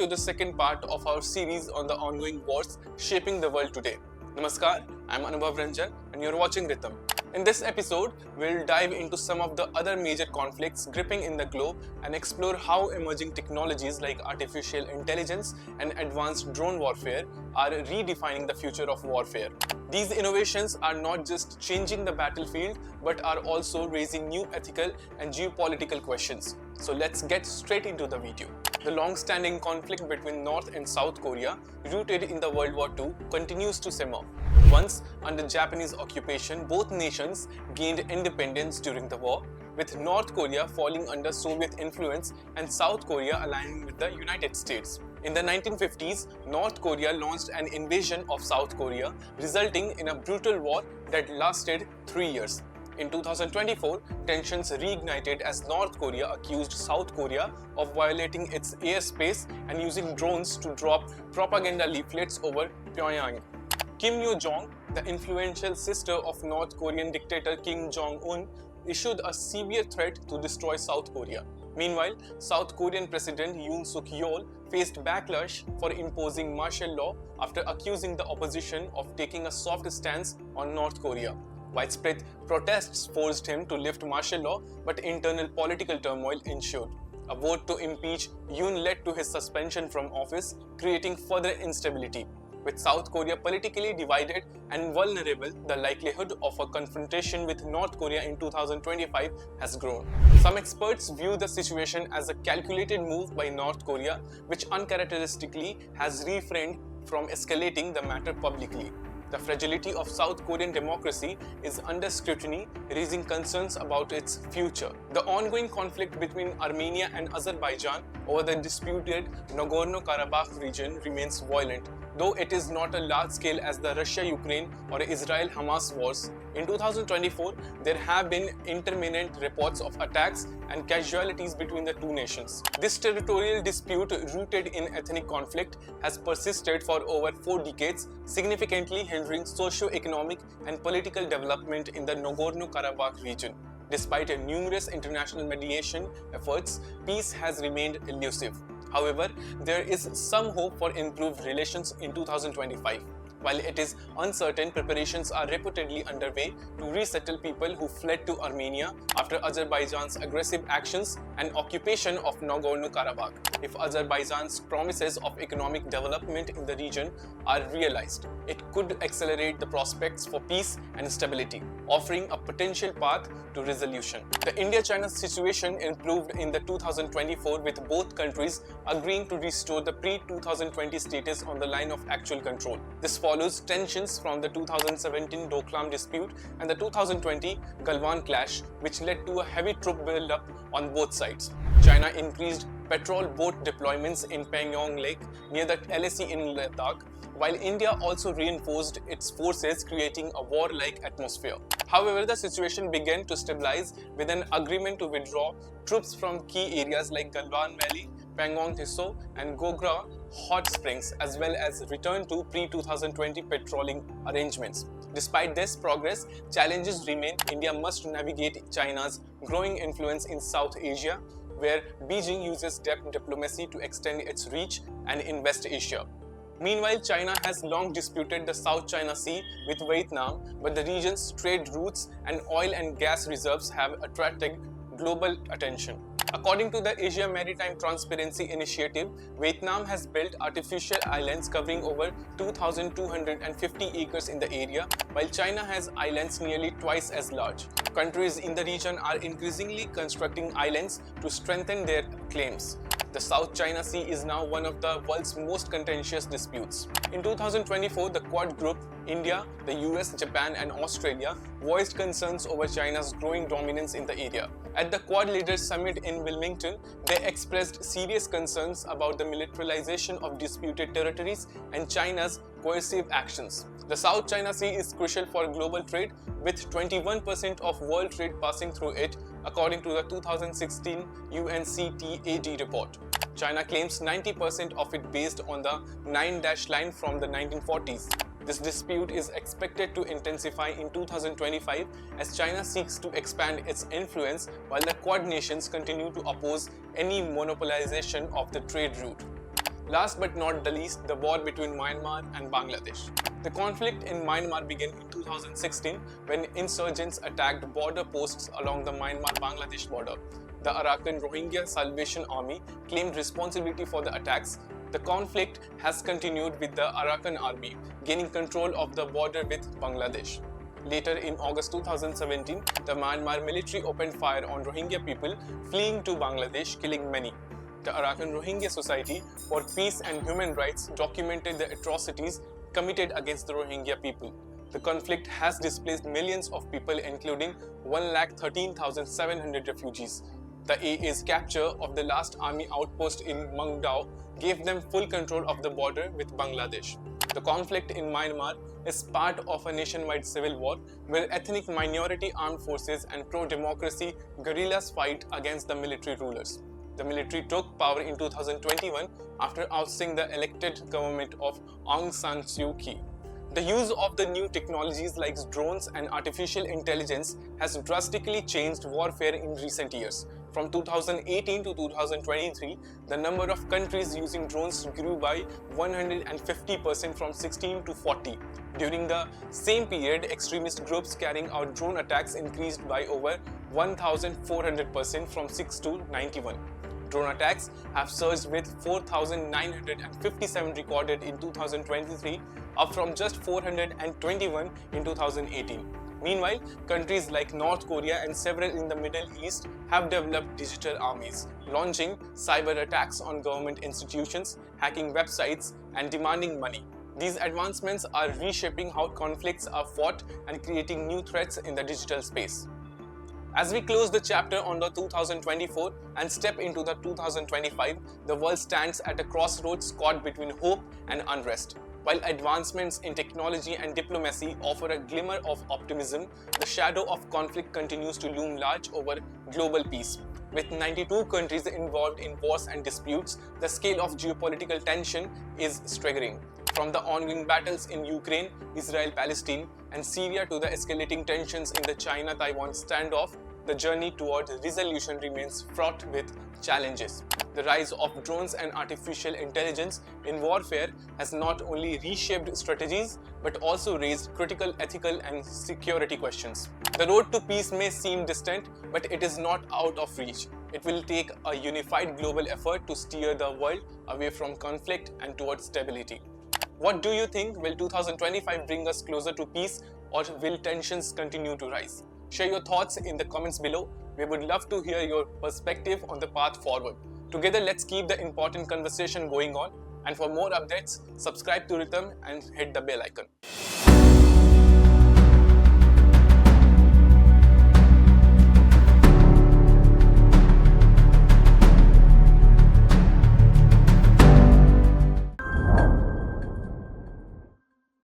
the second part of our series on the ongoing wars shaping the world today. Namaskar, I'm Anubhav Ranjan and you're watching Ritam. In this episode, we'll dive into some of the other major conflicts gripping in the globe and explore how emerging technologies like artificial intelligence and advanced drone warfare are redefining the future of warfare. These innovations are not just changing the battlefield, but are also raising new ethical and geopolitical questions. So let's get straight into the video. The long-standing conflict between North and South Korea, rooted in the World War II, continues to simmer. Once under Japanese occupation, both nations gained independence during the war, with North Korea falling under Soviet influence and South Korea aligning with the United States. In the 1950s, North Korea launched an invasion of South Korea, resulting in a brutal war that lasted 3 years. In 2024, tensions reignited as North Korea accused South Korea of violating its airspace and using drones to drop propaganda leaflets over Pyongyang. Kim Yo-jong, the influential sister of North Korean dictator Kim Jong-un, issued a severe threat to destroy South Korea. Meanwhile, South Korean President Yoon Suk-yeol faced backlash for imposing martial law after accusing the opposition of taking a soft stance on North Korea. Widespread protests forced him to lift martial law, but internal political turmoil ensued. A vote to impeach Yoon led to his suspension from office, creating further instability. With South Korea politically divided and vulnerable, the likelihood of a confrontation with North Korea in 2025 has grown. Some experts view the situation as a calculated move by North Korea, which uncharacteristically has refrained from escalating the matter publicly. The fragility of South Korean democracy is under scrutiny, raising concerns about its future. The ongoing conflict between Armenia and Azerbaijan over the disputed Nagorno-Karabakh region remains violent, though it is not a large scale as the Russia-Ukraine or Israel-Hamas wars. In 2024, there have been intermittent reports of attacks and casualties between the two nations. This territorial dispute, rooted in ethnic conflict, has persisted for over 4 decades, significantly hindering socio-economic and political development in the Nagorno-Karabakh region. Despite numerous international mediation efforts, peace has remained elusive. However, there is some hope for improved relations in 2025. While it is uncertain, preparations are reportedly underway to resettle people who fled to Armenia after Azerbaijan's aggressive actions and occupation of Nagorno-Karabakh. If Azerbaijan's promises of economic development in the region are realized, it could accelerate the prospects for peace and stability, offering a potential path to resolution. The India-China situation improved in the 2024, with both countries agreeing to restore the pre-2020 status on the line of actual control. This follows tensions from the 2017 Doklam dispute and the 2020 Galwan clash, which led to a heavy troop build-up on both sides. China increased patrol boat deployments in Pangyong Lake near the LAC in Ladakh, while India also reinforced its forces, creating a war-like atmosphere. However, the situation began to stabilize with an agreement to withdraw troops from key areas like Galwan Valley, Pangong Thiso and Gogra Hot Springs, as well as return to pre-2020 patrolling arrangements. Despite this progress, challenges remain. India must navigate China's growing influence in South Asia, where Beijing uses depth diplomacy to extend its reach, and in West Asia. Meanwhile, China has long disputed the South China Sea with Vietnam, but the region's trade routes and oil and gas reserves have attracted global attention. According to the Asia Maritime Transparency Initiative, Vietnam has built artificial islands covering over 2,250 acres in the area, while China has islands nearly twice as large. Countries in the region are increasingly constructing islands to strengthen their claims. The South China Sea is now one of the world's most contentious disputes. In 2024, the Quad Group, India, the US, Japan and Australia, voiced concerns over China's growing dominance in the area. At the Quad Leaders Summit in Wilmington, they expressed serious concerns about the militarization of disputed territories and China's coercive actions. The South China Sea is crucial for global trade, with 21% of world trade passing through it, according to the 2016 UNCTAD report. China claims 90% of it based on the 9-dash line from the 1940s. This dispute is expected to intensify in 2025 as China seeks to expand its influence while the Quad nations continue to oppose any monopolization of the trade route. Last but not the least, the war between Myanmar and Bangladesh. The conflict in Myanmar began in 2016 when insurgents attacked border posts along the Myanmar-Bangladesh border. The Arakan Rohingya Salvation Army claimed responsibility for the attacks. The conflict has continued with the Arakan army gaining control of the border with Bangladesh. Later in August 2017, the Myanmar military opened fire on Rohingya people fleeing to Bangladesh, killing many. The Arakan Rohingya Society for Peace and Human Rights documented the atrocities committed against the Rohingya people. The conflict has displaced millions of people, including 113,700 refugees. The AA's capture of the last army outpost in Mungdao gave them full control of the border with Bangladesh. The conflict in Myanmar is part of a nationwide civil war where ethnic minority armed forces and pro-democracy guerrillas fight against the military rulers. The military took power in 2021 after ousting the elected government of Aung San Suu Kyi. The use of the new technologies like drones and artificial intelligence has drastically changed warfare in recent years. From 2018 to 2023, the number of countries using drones grew by 150% from 16 to 40. During the same period, extremist groups carrying out drone attacks increased by over 1,400% from 6 to 91. Drone attacks have surged with 4,957 recorded in 2023, up from just 421 in 2018. Meanwhile, countries like North Korea and several in the Middle East have developed digital armies, launching cyber attacks on government institutions, hacking websites, and demanding money. These advancements are reshaping how conflicts are fought and creating new threats in the digital space. As we close the chapter on the 2024 and step into the 2025, the world stands at a crossroads caught between hope and unrest. While advancements in technology and diplomacy offer a glimmer of optimism, the shadow of conflict continues to loom large over global peace. With 92 countries involved in wars and disputes, the scale of geopolitical tension is staggering. From the ongoing battles in Ukraine, Israel-Palestine, and Syria to the escalating tensions in the China-Taiwan standoff, the journey toward resolution remains fraught with challenges. The rise of drones and artificial intelligence in warfare has not only reshaped strategies but also raised critical ethical and security questions. The road to peace may seem distant, but it is not out of reach. It will take a unified global effort to steer the world away from conflict and towards stability. What do you think? Will 2025 bring us closer to peace, or will tensions continue to rise? Share your thoughts in the comments below. We would love to hear your perspective on the path forward. Together, let's keep the important conversation going on. And for more updates, subscribe to Ritam and hit the bell icon.